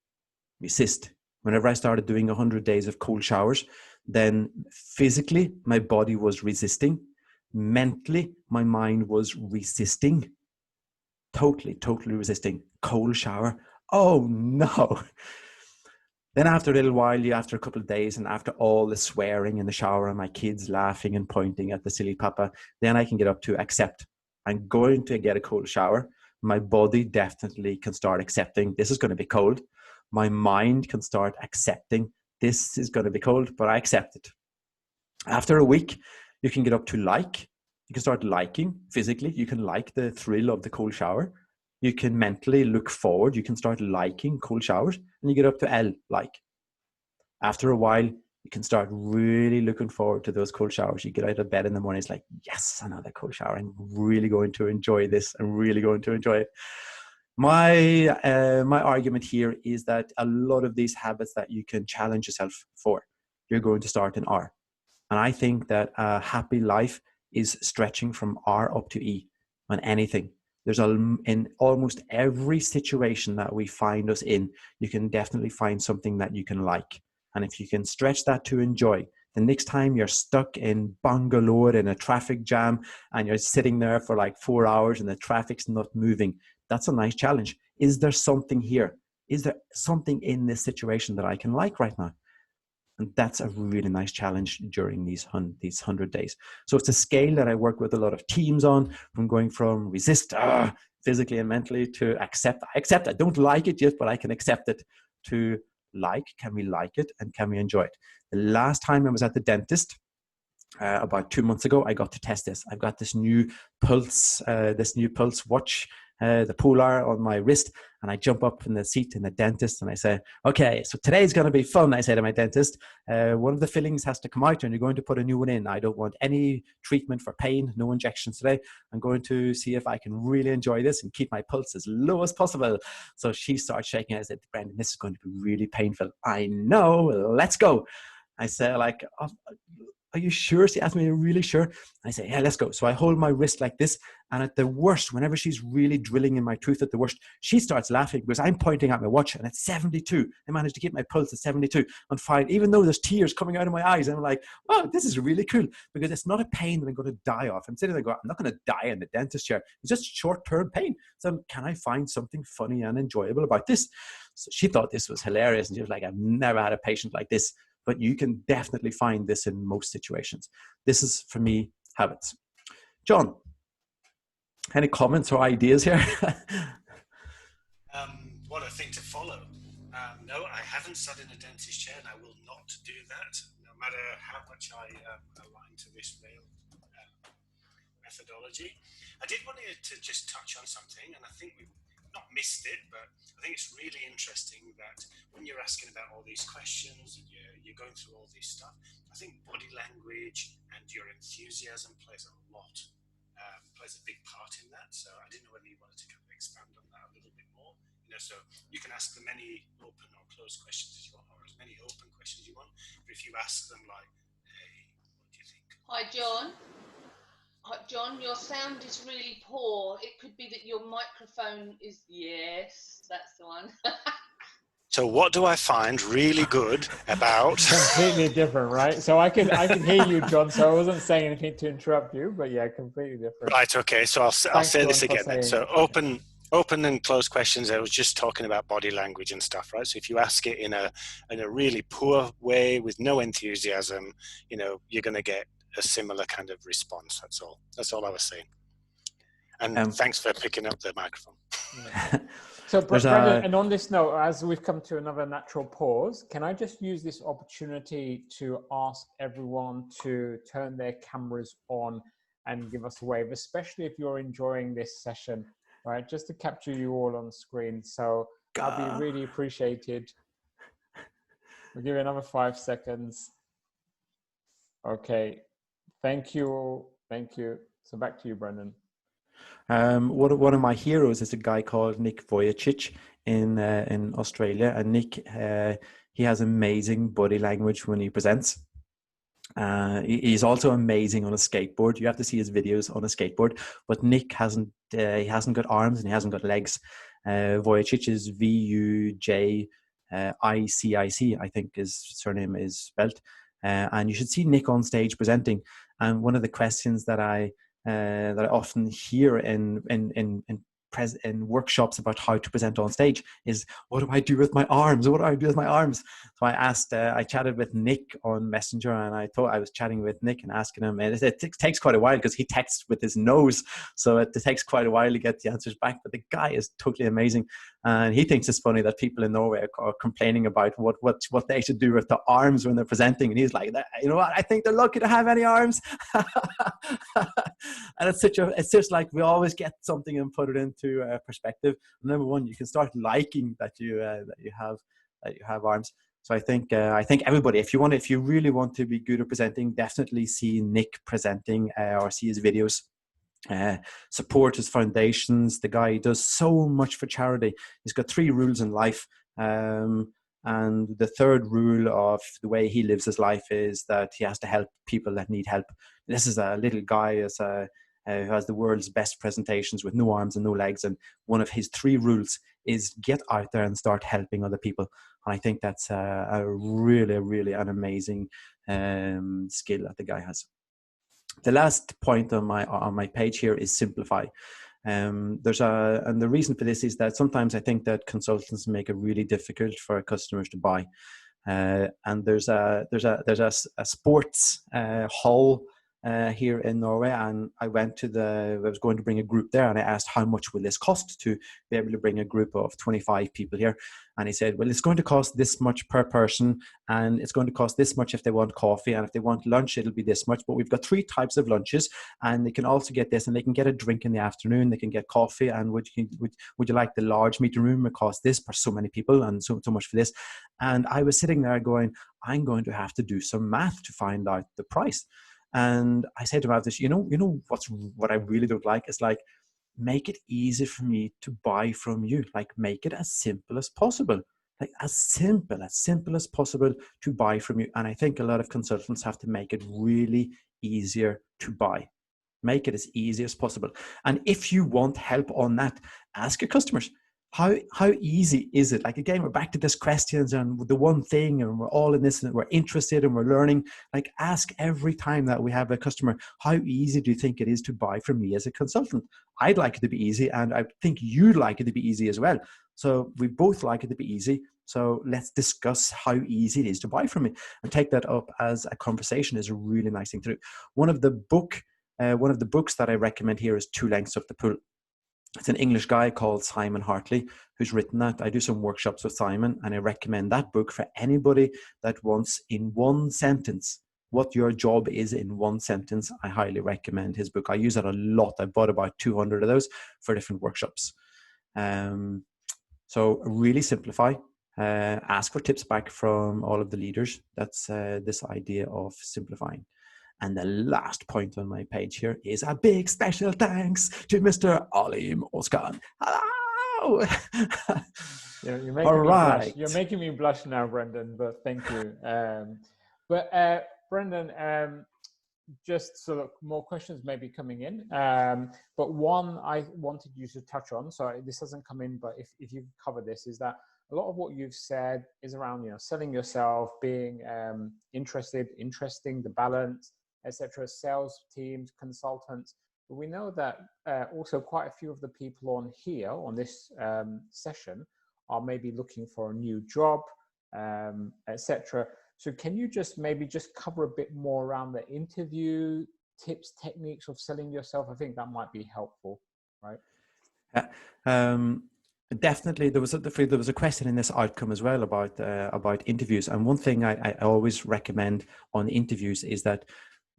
Resist. Whenever I started doing 100 days of cold showers, then physically my body was resisting. Mentally, my mind was resisting. Totally resisting. Cold shower. Oh no. Then after a little while, after a couple of days, and after all the swearing in the shower and my kids laughing and pointing at the silly papa, then I can get up to accept. I'm going to get a cold shower. My body definitely can start accepting this is going to be cold. My mind can start accepting this is going to be cold, but I accept it. After a week, you can get up to like. You can start liking physically. You can like the thrill of the cold shower. You can mentally look forward. You can start liking cold showers, and you get up to L, like. After a while, you can start really looking forward to those cold showers. You get out of bed in the morning, it's like, yes, another cold shower. I'm really going to enjoy this. I'm really going to enjoy it. My argument here is that a lot of these habits that you can challenge yourself for, you're going to start in R. And I think that a happy life is stretching from R up to E on anything. There's in almost every situation that we find us in, you can definitely find something that you can like. And if you can stretch that to enjoy, the next time you're stuck in Bangalore in a traffic jam and you're sitting there for like 4 hours and the traffic's not moving, that's a nice challenge. Is there something here? Is there something in this situation that I can like right now? And that's a really nice challenge during these 100 days. So it's a scale that I work with a lot of teams on, from going from resist physically and mentally to accept. I accept. I don't like it yet, but I can accept it, to like. Can we like it and can we enjoy it? The last time I was at the dentist, about 2 months ago, I got to test this. I've got this new pulse watch, the Polar on my wrist, and I jump up in the seat in the dentist and I say, okay, so today's going to be fun. I say to my dentist, one of the fillings has to come out and you're going to put a new one in. I don't want any treatment for pain, no injections today. I'm going to see if I can really enjoy this and keep my pulse as low as possible. So she starts shaking. I said, Brendan, this is going to be really painful. I know, let's go. I say, like, oh, are you sure? She asked me, are you really sure? I say, yeah, let's go. So I hold my wrist like this. And at the worst, whenever she's really drilling in my tooth at the worst, she starts laughing because I'm pointing at my watch and it's 72. I managed to keep my pulse at 72 on 5, even though there's tears coming out of my eyes. And I'm like, oh, this is really cool because it's not a pain that I'm going to die of. I'm sitting there going, I'm not going to die in the dentist chair. It's just short-term pain. So can I find something funny and enjoyable about this? So she thought this was hilarious. And she was like, I've never had a patient like this. But you can definitely find this in most situations. This is, for me, habits. John, any comments or ideas here? What a thing to follow. No, I haven't sat in a dentist chair and I will not do that, no matter how much I align to this rail methodology. I did want to just touch on something, and I think we've not missed it, but I think it's really interesting that when you're asking about all these questions and you're going through all this stuff, I think body language and your enthusiasm plays a big part in that. So I didn't know whether you wanted to kind of expand on that a little bit more. So you can ask them any open or closed questions as you want, or as many open questions you want. But if you ask them like, hey, what do you think? Hi, John. John, your sound is really poor. It could be that your microphone is, yes, that's the one. So what do I find really good about? Completely different, right? So I can hear you, John. So I wasn't saying anything to interrupt you, but yeah, completely different. Right. Okay. So I'll say John, this again then. So open and closed questions. I was just talking about body language and stuff, right? So if you ask it in a really poor way with no enthusiasm, you're going to get a similar kind of response. That's all I was saying. And thanks for picking up the microphone. Yeah. So, Brendan, and on this note, as we've come to another natural pause, can I just use this opportunity to ask everyone to turn their cameras on and give us a wave, especially if you're enjoying this session, right? Just to capture you all on screen. So I'll be really appreciated. We'll give you another 5 seconds. Okay. Thank you. Thank you. So back to you, Brendan. One of my heroes is a guy called Nick Vujicic in Australia, and Nick he has amazing body language when he presents. He's also amazing on a skateboard. You have to see his videos on a skateboard. But Nick hasn't got arms and he hasn't got legs. Vujicic is Vujicic, I think his surname is spelt. And you should see Nick on stage presenting. And one of the questions that I often hear in in workshops about how to present on stage is, what do I do with my arms? What do I do with my arms? So I chatted with Nick on Messenger, and I thought I was chatting with Nick and asking him, and it takes quite a while because he texts with his nose. So it takes quite a while to get the answers back, but the guy is totally amazing. And he thinks it's funny that people in Norway are complaining about what they should do with the arms when they're presenting. And he's like, you know what? I think they're lucky to have any arms. And it's just like we always get something and put it into perspective. Number one, you can start liking that you have arms. So I think everybody, if you really want to be good at presenting, definitely see Nick presenting or see his videos. Support his foundations. The guy does so much for charity. He's got 3 rules in life, and the third rule of the way he lives his life is that he has to help people that need help. This is a little guy who has the world's best presentations with no arms and no legs, and one of his 3 rules is get out there and start helping other people. And I think that's a really an amazing skill that the guy has. The last point on my page here is simplify. And the reason for this is that sometimes I think that consultants make it really difficult for customers to buy. And there's a sports hall here in Norway, and I was going to bring a group there, and I asked how much will this cost to be able to bring a group of 25 people here. And he said, well, it's going to cost this much per person, and it's going to cost this much if they want coffee, and if they want lunch, it'll be this much. But we've got 3 types of lunches, and they can also get this, and they can get a drink in the afternoon, they can get coffee, and would you like the large meeting room? It costs this per so many people, and so much for this. And I was sitting there going, I'm going to have to do some math to find out the price. And I said to him, you know what I really don't like is like, make it easy for me to buy from you. Like, make it as simple as possible. Like as simple as possible to buy from you. And I think a lot of consultants have to make it really easier to buy. Make it as easy as possible. And if you want help on that, ask your customers. How easy is it? Like, again, we're back to this questions and the one thing, and we're all in this and we're interested and we're learning. Like, ask every time that we have a customer, how easy do you think it is to buy from me as a consultant? I'd like it to be easy, and I think you'd like it to be easy as well. So we both like it to be easy. So let's discuss how easy it is to buy from me, and take that up as a conversation is a really nice thing to do. One of the books that I recommend here is Two Lengths of the Pool. It's an English guy called Simon Hartley who's written that. I do some workshops with Simon, and I recommend that book for anybody that wants in one sentence what your job is in one sentence. I highly recommend his book. I use it a lot. I bought about 200 of those for different workshops. So really simplify. Ask for tips back from all of the leaders. That's this idea of simplifying. And the last point on my page here is a big special thanks to Mr. Ollie Moskan. Hello! You're making me blush. You're making me blush now, Brendan, but thank you. Brendan, just sort of more questions may be coming in. But one I wanted you to touch on, so this hasn't come in, but if you cover this, is that a lot of what you've said is around, selling yourself, being interesting, the balance, etc., sales teams, consultants. But we know that also quite a few of the people on here on this session are maybe looking for a new job, etc. So can you just cover a bit more around the interview tips, techniques of selling yourself? I think that might be helpful, right? Definitely, there was a question in this outcome as well about interviews. And one thing I always recommend on interviews is that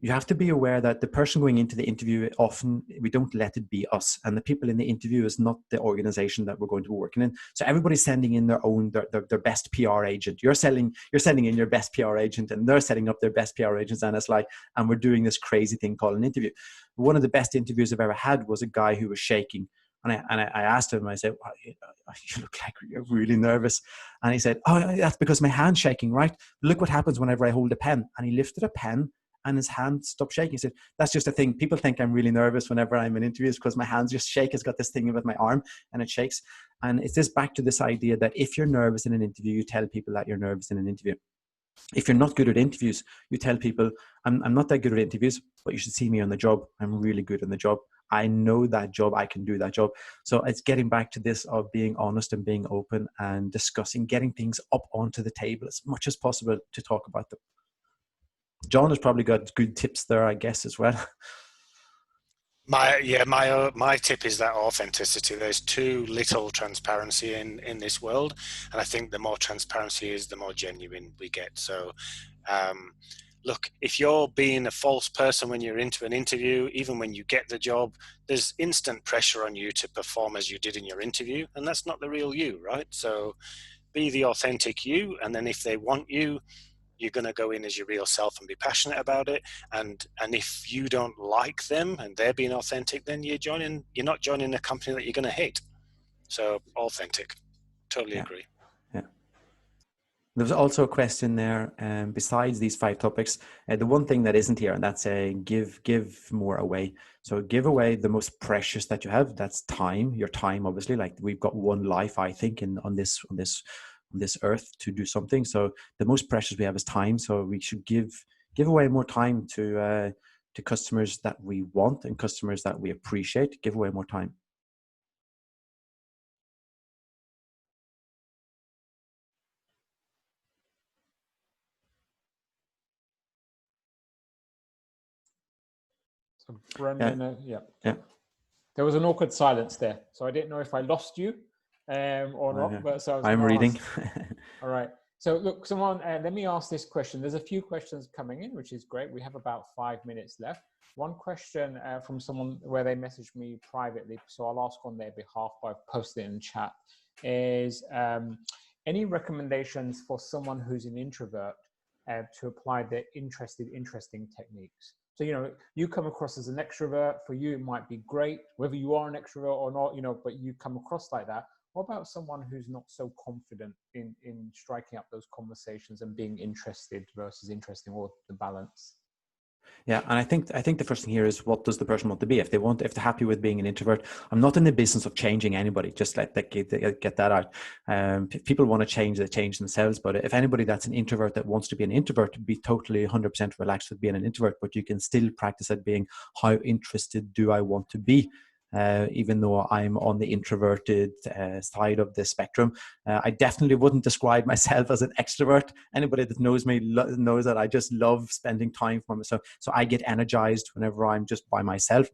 you have to be aware that the person going into the interview, often we don't let it be us, and the people in the interview is not the organization that we're going to be working in. So everybody's sending in their best PR agent. You're sending in your best PR agent, and they're setting up their best PR agents, and it's like, and we're doing this crazy thing called an interview. One of the best interviews I've ever had was a guy who was shaking. And I asked him, I said, oh, you look like you're really nervous. And he said, oh, that's because my hand's shaking, right? Look what happens whenever I hold a pen. And he lifted a pen and his hand stopped shaking. He said, that's just a thing. People think I'm really nervous whenever I'm in interviews because my hands just shake. It's got this thing with my arm and it shakes. And it's this back to this idea that if you're nervous in an interview, you tell people that you're nervous in an interview. If you're not good at interviews, you tell people, I'm not that good at interviews, but you should see me on the job. I'm really good on the job. I know that job, I can do that job. So it's getting back to this of being honest and being open and discussing, getting things up onto the table as much as possible to talk about them. John has probably got good tips there, I guess, as well. My tip is that authenticity. There's too little transparency in this world, and I think the more transparency is, the more genuine we get. So look, if you're being a false person when you're into an interview, even when you get the job, there's instant pressure on you to perform as you did in your interview, and that's not the real you, right? So be the authentic you, and then if they want you, you're going to go in as your real self and be passionate about it. And if you don't like them and they're being authentic, then you're not joining a company that you're going to hate. So authentic. Totally agree. Yeah. There's also a question there, besides these 5 topics, the one thing that isn't here, and that's give more away. So give away the most precious that you have. That's time, your time, obviously. Like, we've got one life, I think, on this earth to do something. So the most precious we have is time. So we should give away more time to customers that we want and customers that we appreciate. Give away more time. So Brendan, yeah. There was an awkward silence there, so I didn't know if I lost you or not. But so I'm reading. All right. So look, someone, let me ask this question. There's a few questions coming in, which is great. We have about 5 minutes left. One question from someone where they messaged me privately, so I'll ask on their behalf by posting it in chat, is any recommendations for someone who's an introvert to apply their interesting techniques? So, you come across as an extrovert. For you, it might be great, whether you are an extrovert or not, but you come across like that. What about someone who's not so confident in striking up those conversations and being interested versus interesting, or the balance? Yeah, and I think the first thing here is, what does the person want to be? If they're happy with being an introvert, I'm not in the business of changing anybody. Just let that get that out. People want to change, they change themselves. But if anybody that's an introvert that wants to be an introvert, be totally 100% relaxed with being an introvert. But you can still practice at being, how interested do I want to be? Even though I'm on the introverted side of the spectrum, I definitely wouldn't describe myself as an extrovert. Anybody that knows me knows that I just love spending time for myself. So I get energized whenever I'm just by myself.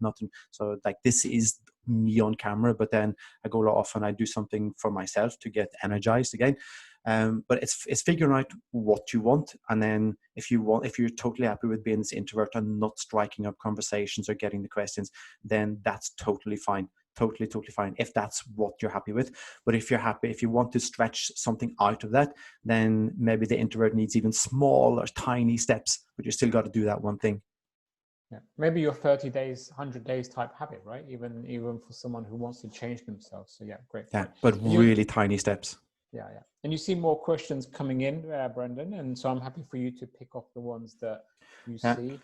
So like, this is me on camera, but then I go off and I do something for myself to get energized again. But it's figuring out what you want, and then if you're totally happy with being this introvert and not striking up conversations or getting the questions, then that's totally fine. Totally fine if that's what you're happy with. But if you want to stretch something out of that, then maybe the introvert needs even small or tiny steps, but you still got to do that one thing. Yeah, maybe your 30 days, 100 days type habit, right? Even for someone who wants to change themselves. So yeah, great. Yeah, but really tiny steps. Yeah. And you see more questions coming in, Brendan, and so I'm happy for you to pick off the ones that you see.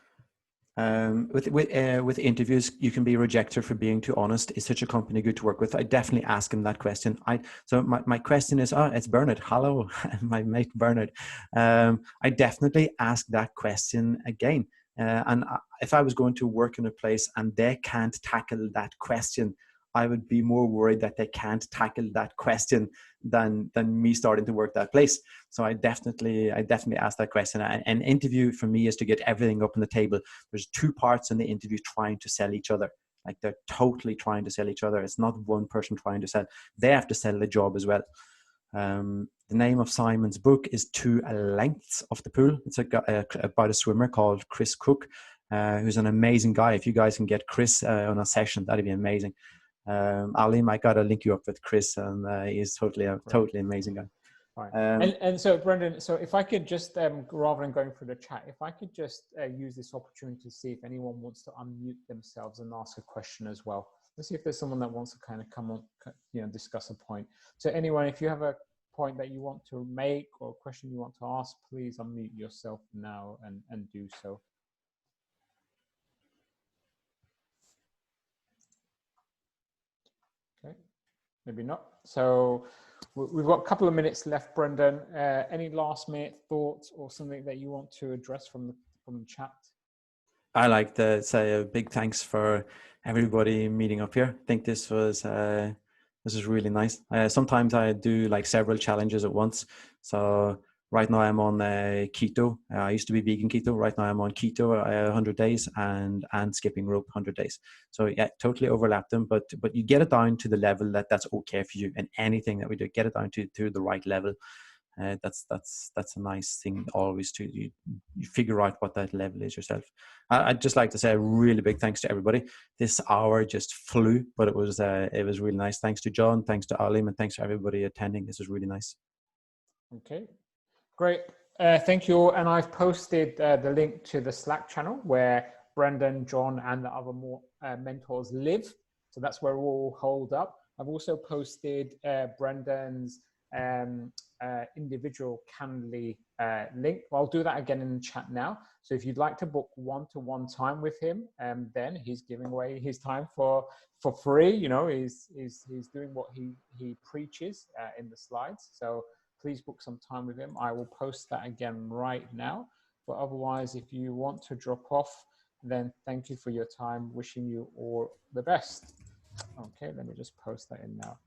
With interviews, you can be rejected for being too honest. Is such a company good to work with? I definitely ask him that question. So my question is, it's Bernard. Hello, my mate Bernard. I definitely ask that question again. And if I was going to work in a place and they can't tackle that question, I would be more worried that they can't tackle that question than me starting to work that place. So I definitely ask that question. An interview for me is to get everything up on the table. There's 2 parts in the interview trying to sell each other. Like, they're totally trying to sell each other. It's not one person trying to sell. They have to sell the job as well. The name of Simon's book is 2 Lengths of the Pool. It's about a swimmer called Chris Cook, who's an amazing guy. If you guys can get Chris on a session, that'd be amazing. Alim, I gotta link you up with Chris, and he's totally amazing guy. Right. And so Brendan, so if I could just rather than going through the chat, if I could just use this opportunity to see if anyone wants to unmute themselves and ask a question as well. Let's see if there's someone that wants to kind of come on, discuss a point. So anyone, if you have a point that you want to make or a question you want to ask, please unmute yourself now and do so. Okay, maybe not. So we've got a couple of minutes left, Brendan. Any last minute thoughts or something that you want to address from the chat? I like to say a big thanks for everybody meeting up here. I think this is really nice. Sometimes I do like several challenges at once. So right now I'm on keto. I used to be vegan keto. Right now I'm on keto 100 days and skipping rope 100 days. So yeah, totally overlap them. But you get it down to the level that's okay for you, and anything that we do, get it down to the right level. That's a nice thing always to you figure out what that level is yourself. I'd just like to say a really big thanks to everybody. This hour just flew, but it was really nice. Thanks to John, thanks to Alim, and thanks to everybody attending. This is really nice. Okay, great. Thank you all. And I've posted the link to the Slack channel where Brendan, John, and the other more mentors live. So that's where we're all holed up. I've also posted Brendan's individual Calendly link. I'll do that again in the chat now. So if you'd like to book one-to-one time with him, then he's giving away his time for free. You know, he's doing what he preaches in the slides. So please book some time with him. I will post that again right now. But otherwise, if you want to drop off, then thank you for your time. Wishing you all the best. Okay, let me just post that in now.